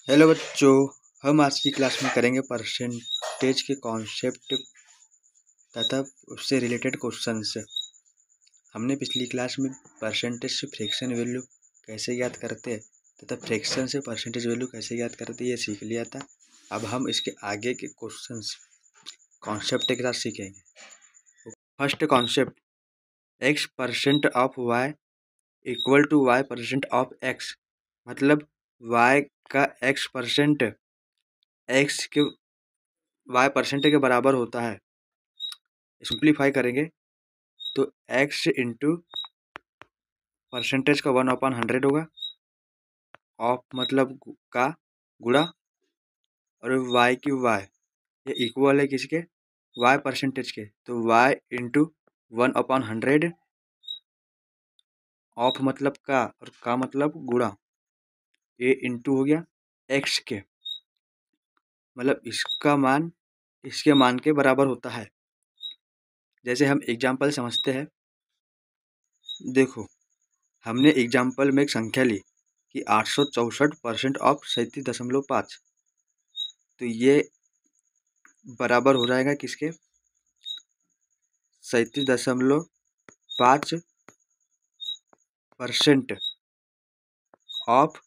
Hello बच्चों, हम आज की क्लास में करेंगे परसेंटेज के कॉन्सेप्ट तथा उससे रिलेटेड क्वेश्चंस। हमने पिछली क्लास में परसेंटेज से फ्रैक्शन वैल्यू कैसे ज्ञात करते हैं तथा फ्रैक्शन से परसेंटेज वैल्यू कैसे ज्ञात करते हैं ये सीख लिया था। अब हम इसके आगे के क्वेश्चंस कॉन्सेप्ट के साथ सीखेंगे। First concept, X percent of Y equal to Y percent of X. मतलब वाई का एक्स परसेंट एक्स के वाई परसेंट के बराबर होता है। सिंप्लीफाई करेंगे तो एक्स इंटू परसेंटेज का 1/100 होगा, ऑफ मतलब का गुणा, और वाई की वाई ये इक्वल है किसके, वाई परसेंटेज के, तो वाई इंटू 1/100, ऑफ मतलब का और का मतलब गुणा, ये इंटू हो गया एक्स के, मतलब इसका मान इसके मान के बराबर होता है। जैसे हम एग्जाम्पल समझते हैं, देखो हमने एग्जाम्पल में एक संख्या ली कि 864% ऑफ 37.5, तो ये बराबर हो जाएगा किसके, 37.5% ऑफ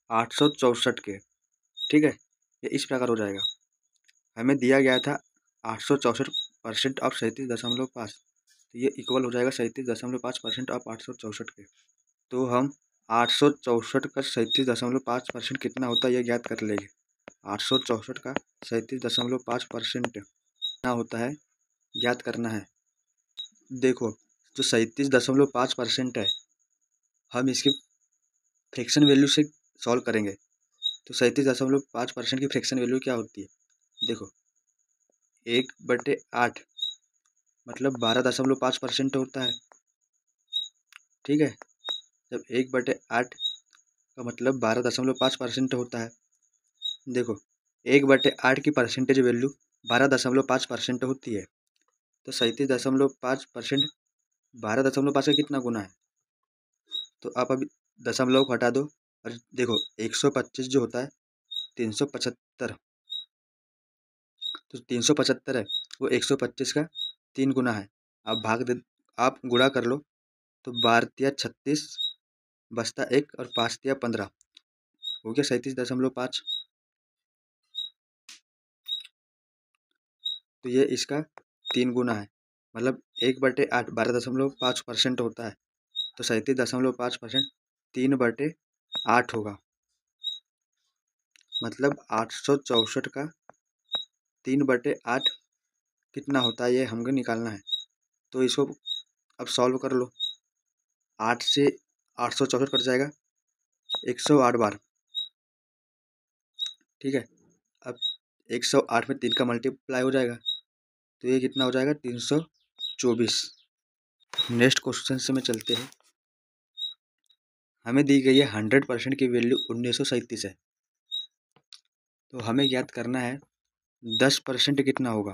864 के। ठीक है, ये इस प्रकार हो जाएगा। हमें दिया गया था 864% ऑफ 37.5, तो ये इक्वल हो जाएगा 37.5% ऑफ 864 के। तो हम 864 का 37.5% कितना होता है ये ज्ञात कर लेंगे। 864 का 37.5% कितना होता है ज्ञात करना है। देखो जो 37.5% है, हम इसकी फ्रैक्शन वैल्यू से सॉल्व करेंगे तो 37.5% की फ्रैक्शन वैल्यू क्या होती है। देखो 1/8 मतलब 12.5% होता है। ठीक है, जब 1/8 का मतलब 12.5% होता है, देखो 1/8 की परसेंटेज वैल्यू 12.5% होती है, तो 37.5% 12.5 का कितना गुना है। तो आप अभी दशमलव को हटा दो और देखो 125 जो होता है 375, तो 375 है वो 125 का 3 गुना है। आप गुणा कर लो तो 12×36 बचता 1 और 5×15 हो गया 37.5। तो ये इसका 3 गुना है, मतलब 1/8 12.5% होता है, तो 37.5% 3/8 होगा, मतलब 864 का 3/8 कितना होता है ये हमको निकालना है। तो इसको अब सॉल्व कर लो, 8 से 864 कट जाएगा 108 बार। ठीक है, अब 108 में 3 का मल्टीप्लाई हो जाएगा तो ये कितना हो जाएगा 324। नेक्स्ट क्वेश्चन से में चलते हैं। हमें दी गई है 100% की वैल्यू 1937 है, तो हमें ज्ञात करना है 10% कितना होगा।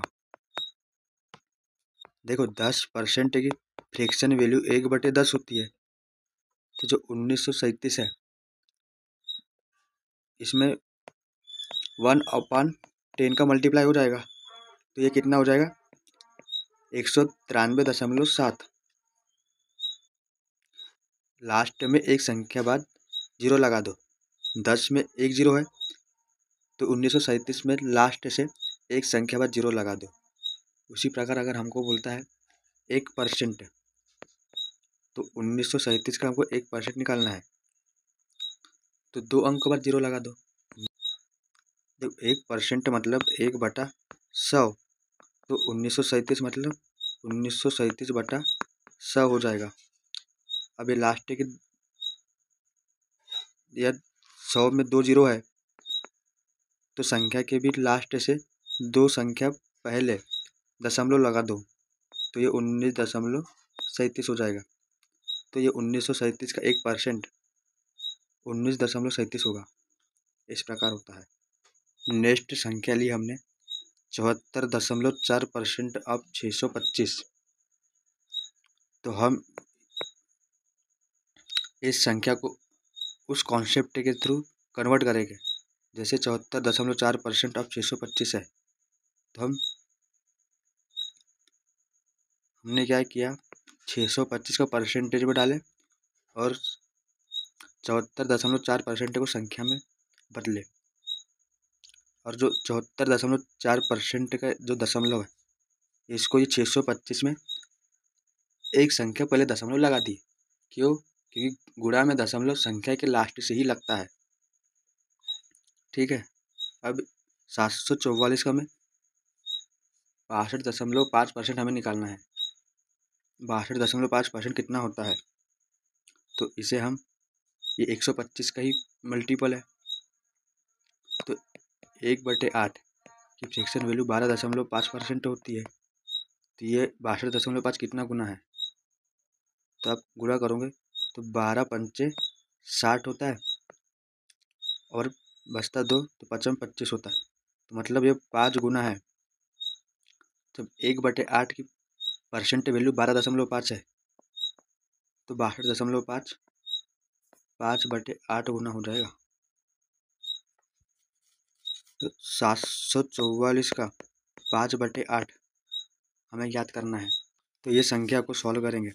देखो 10% की फ्रैक्शन वैल्यू 1/10 होती है, तो जो 1937 है इसमें 1/10 का मल्टीप्लाई हो जाएगा, तो ये कितना हो जाएगा 193.7। लास्ट में एक संख्या बाद जीरो लगा दो, 10 में एक जीरो है तो 1937 में लास्ट से एक संख्या बाद जीरो लगा दो। उसी प्रकार अगर हमको बोलता है 1%, तो 1937 का हमको 1% निकालना है, तो 2 अंक बाद जीरो लगा दो। तो 1% मतलब 1/100, तो 1937 मतलब 1937/100 हो जाएगा। अब ये लास्ट के या 100 में 2 जीरो है, तो संख्या के भी लास्ट से 2 संख्या पहले दशमलव लगा दो, तो ये 19.37 हो जाएगा। तो ये 1937 का 1% 19.37 होगा, इस प्रकार होता है। नेक्स्ट संख्या ली हमने 74.4% ऑफ 625, तो हम इस संख्या को उस कॉन्सेप्ट के थ्रू कन्वर्ट करेंगे जैसे 74.4% ऑफ 625 है, तो हमने क्या किया, 625 का परसेंटेज में डाले और 74.4% को संख्या में बदले। और जो 74.4% का जो दशमलव है, इसको ये 625 में एक संख्या पहले दशमलव लगा दी। क्यों? क्योंकि गुणा में दशमलव संख्या के लास्ट से ही लगता है। ठीक है। अब 744 का हमें 62.5% हमें निकालना है। 62.5% कितना होता है? तो इसे हम, ये 125 का ही मल्टीपल है, तो 1/8 की फ्रैक्शन वैल्यू 12.5% होती है। तो ये 62.5 कितना गुना है? तो आप गुणा करोगे तो 12 पंचे 60 होता है और बचता 2 तो 55 होता है। तो मतलब ये 5 गुना है। तो 1/8 की परसेंट वैल्यू 12.5 है, तो 62.5 5/8 गुना हो जाएगा। तो 744 का 5/8 हमें याद करना है। तो ये संख्या को सॉल्व करेंगे।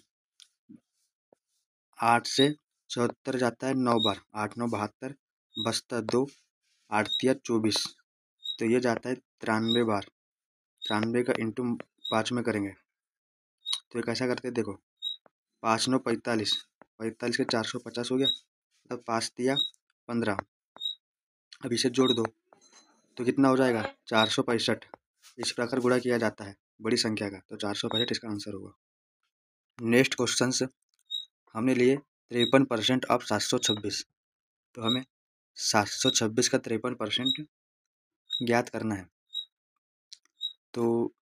8 से 74 जाता है 9 बार, 8 9 72, बचता 2, 8 तिया 24, तो ये जाता है 93 बार। 93 का इंटू 5 में करेंगे तो ये कैसा करते हैं, देखो 5 9 45, 45 के 450 हो गया, तब 5 तिया 15। अब इसे जोड़ दो तो कितना हो जाएगा, 465। इस प्रकार गुणा किया जाता है बड़ी संख्या का, तो 465 इसका आंसर होगा। नेक्स्ट क्वेश्चन हमने लिए 53% ऑफ 726। तो हमें 726 का 53% ज्ञात करना है। तो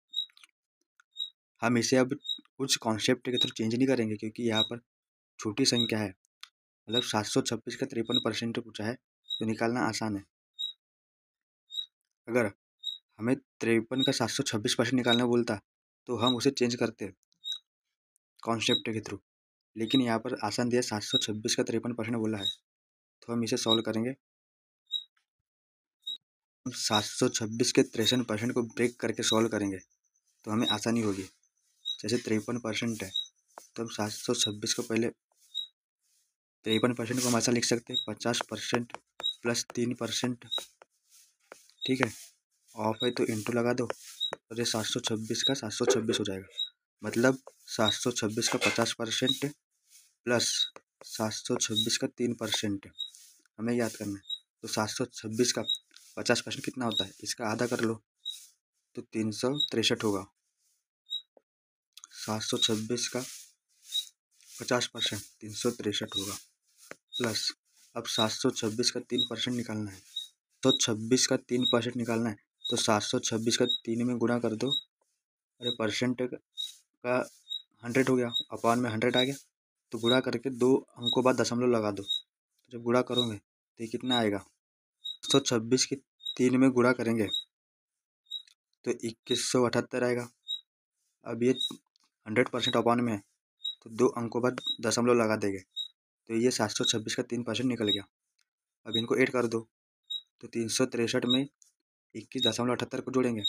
हम इसे अब कुछ कॉन्सेप्ट के थ्रू चेंज नहीं करेंगे, क्योंकि यहाँ पर छोटी संख्या है, मतलब 726 का 53% पूछा है, तो निकालना आसान है। अगर हमें 53 का 726% निकालना बोलता तो हम उसे चेंज करते कॉन्सेप्ट के थ्रू, लेकिन यहाँ पर आसान दिया, 726 का 53% बोला है, तो हम इसे सॉल्व करेंगे। 726 के 63% को ब्रेक करके सॉल्व करेंगे तो हमें आसानी होगी। जैसे 53% है, तो हम 726 को पहले 53% को हम ऐसा लिख सकते हैं 50% प्लस 3%। ठीक है, ऑफ है तो इंटू लगा दो और ये 726 का 726 हो जाएगा। मतलब 726 का 50% प्लस 726 का 3% हमें याद करना है। तो 726 का 50% कितना होता है, इसका आधा कर लो तो 363 होगा। 726 का 50% 363 होगा, प्लस अब 726 का 3% निकालना है। 726 का 3% निकालना है, तो 726 का 3 में गुणा कर दो, अरे परसेंट का 100 हो गया, अपॉन में 100 आ गया, तो गुणा करके 2 अंकों बाद दशमलव लगा दो। तो जब गुणा करोगे तो ये कितना आएगा, 126 की 3 में गुणा करेंगे तो 2178 आएगा। अब ये 100% अपॉन में है, तो 2 अंकों बाद दशमलव लगा देंगे, तो ये 726 का 3% निकल गया। अब इनको ऐड कर दो, तो 363 में 21.78 को जोड़ेंगे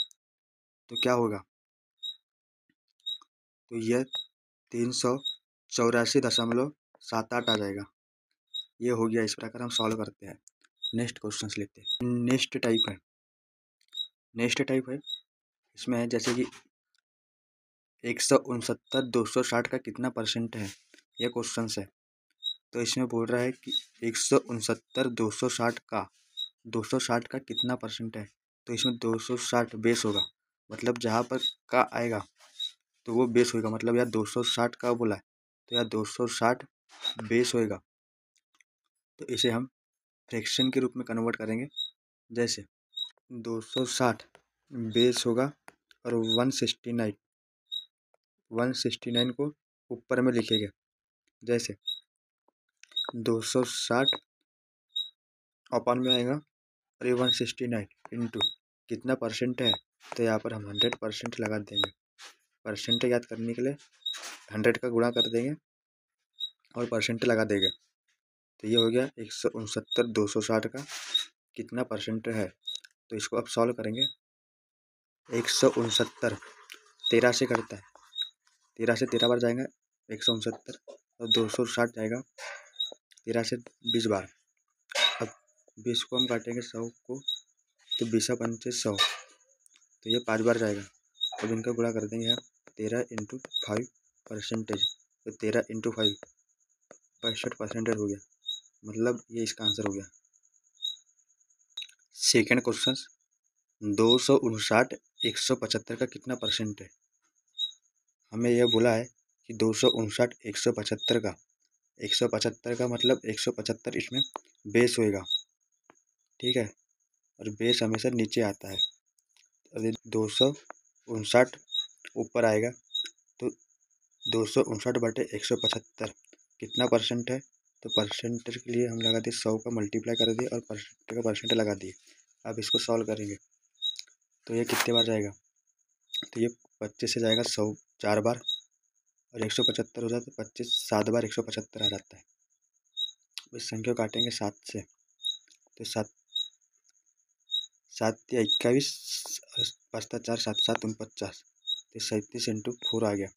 तो क्या होगा, तो यह 384.78 आ जाएगा। ये हो गया। इस प्रकार हम सॉल्व करते हैं। नेक्स्ट क्वेश्चन लेते हैं। नेक्स्ट टाइप है इसमें है जैसे कि 169 का कितना परसेंट है, ये क्वेश्चन है। तो इसमें बोल रहा है कि 169 260 का कितना परसेंट है। तो इसमें 260 बेस होगा, मतलब जहाँ पर का आएगा तो वो बेस होएगा, मतलब यार 260 का बोला है तो यार 260 बेस होएगा। तो इसे हम फ्रैक्शन के रूप में कन्वर्ट करेंगे। जैसे 260 बेस होगा और 169 को ऊपर में लिखेंगे। जैसे 260 अपॉन में आएगा और ये 169 इंटू कितना परसेंट है, तो यहाँ पर हम 100% लगा देंगे। परसेंट याद करने के लिए 100 का गुणा कर देंगे और परसेंट लगा देंगे। तो ये हो गया 169 260 का कितना परसेंट है। तो इसको अब सॉल्व करेंगे। 169 13 से कटता है, 13 से 13 बार जाएगा 169, और 260 जाएगा 13 से 20 बार। अब 20 को हम काटेंगे 100 को, तो 20 पंचे 100, तो ये 5 बार जाएगा। अब इनका गुणा कर देंगे आप 13 × 5%, तो 13 × 5 65% हो गया। मतलब ये इसका आंसर हो गया। सेकेंड क्वेश्चन, 259 175 का कितना परसेंट है। हमें यह बोला है कि 259 175 का, 175 का मतलब 175 इसमें बेस होएगा, ठीक है, और बेस हमेशा नीचे आता है। अभी 259 ऊपर आएगा, तो 259/175 कितना परसेंट है। तो परसेंटेज के लिए हम लगा दिए 100 का मल्टीप्लाई कर दिए और परसेंट का परसेंट लगा दिए। अब इसको सॉल्व करेंगे तो ये कितने बार जाएगा। तो ये 25 से जाएगा 100 4 बार, और 175 हो जाता है 25 7 बार 175 आ जाता है। इस संख्या को काटेंगे 7 से, तो 7 7 या 21, 5 4 7 7 49, तो 37 × 4 आ गया।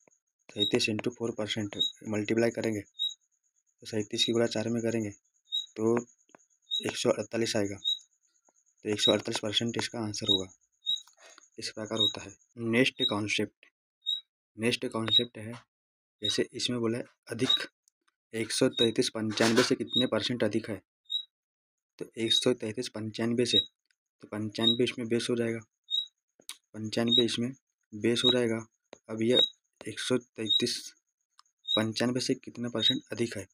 37 × 4% मल्टीप्लाई करेंगे, तो 37 की गुणा 4 में करेंगे तो 148 आएगा। तो 148% इसका आंसर होगा। इस प्रकार होता है। नेक्स्ट कॉन्सेप्ट है, जैसे इसमें बोला है अधिक 133 95 से कितने परसेंट अधिक है। तो 133 95 से, तो 95 इसमें बेस हो जाएगा, 95 इसमें बेस हो जाएगा। अब यह 133 95 से कितना परसेंट अधिक है।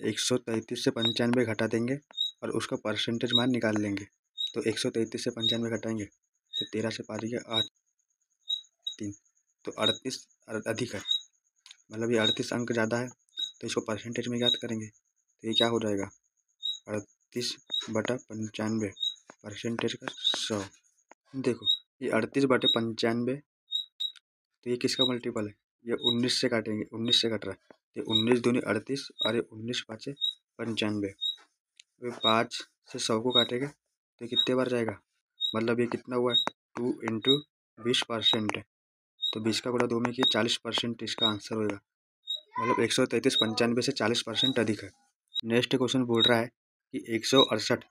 133 से 95 घटा देंगे और उसका परसेंटेज मान निकाल लेंगे। तो 133 से 95 घटाएंगे तो 13 से 5 गया 8 3, तो 38 अधिक है, मतलब ये 38 अंक ज़्यादा है। तो इसको परसेंटेज में ज्ञात करेंगे, तो ये क्या हो जाएगा 38/95 परसेंटेज का 100। देखो ये 38/95, तो ये किसका मल्टीपल है, ये 19 से काटेंगे, 19 से कट रहा है, ये 19 दूनी 38 और ये 19 5 95। 5 से 100 को काटेंगे तो कितने बार जाएगा, मतलब ये कितना हुआ 2 × 20% है, तो 20 का गुणा 2 में किया 40% इसका आंसर होगा। मतलब 133 95 से 40% अधिक है। नेक्स्ट क्वेश्चन बोल रहा है कि 168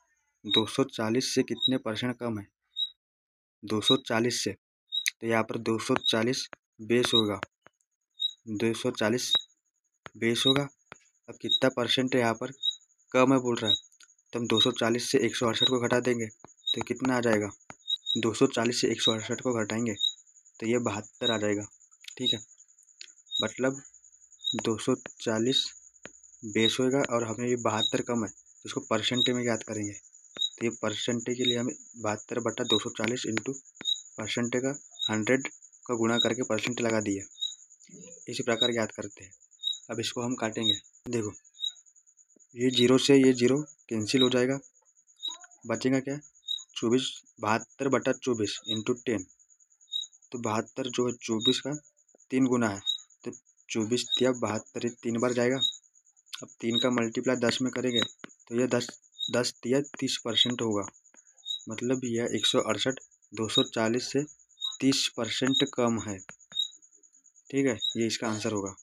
240 से कितने परसेंट कम है। 240 से, तो यहाँ पर 240 बेस होगा, 240 बेस होगा। अब कितना परसेंट है यहाँ पर कम है बोल रहा है, तो हम 240 से 168 को घटा देंगे तो कितना आ जाएगा। 240 से 168 को घटाएंगे तो ये 72 आ जाएगा, ठीक है। मतलब 240 बेस होएगा और हमें ये 72 कम है, तो इसको परसेंट में ज्ञात करेंगे। तो ये परसेंट के लिए हमें 72/240 × परसेंट का 100 का गुणा करके परसेंट लगा दिए। इसी प्रकार ज्ञात करते हैं। अब इसको हम काटेंगे। देखो ये 0 से ये 0 कैंसिल हो जाएगा, बचेगा क्या 24, 72/24 × 10, तो 72 जो है 24 का 3 गुना है, तो 24 दिया 72 3 बार जाएगा। अब 3 का मल्टीप्लाई 10 में करेंगे तो यह 10 दिया 30% होगा। मतलब यह 168 240 से 30% कम है, ठीक है, ये इसका आंसर होगा।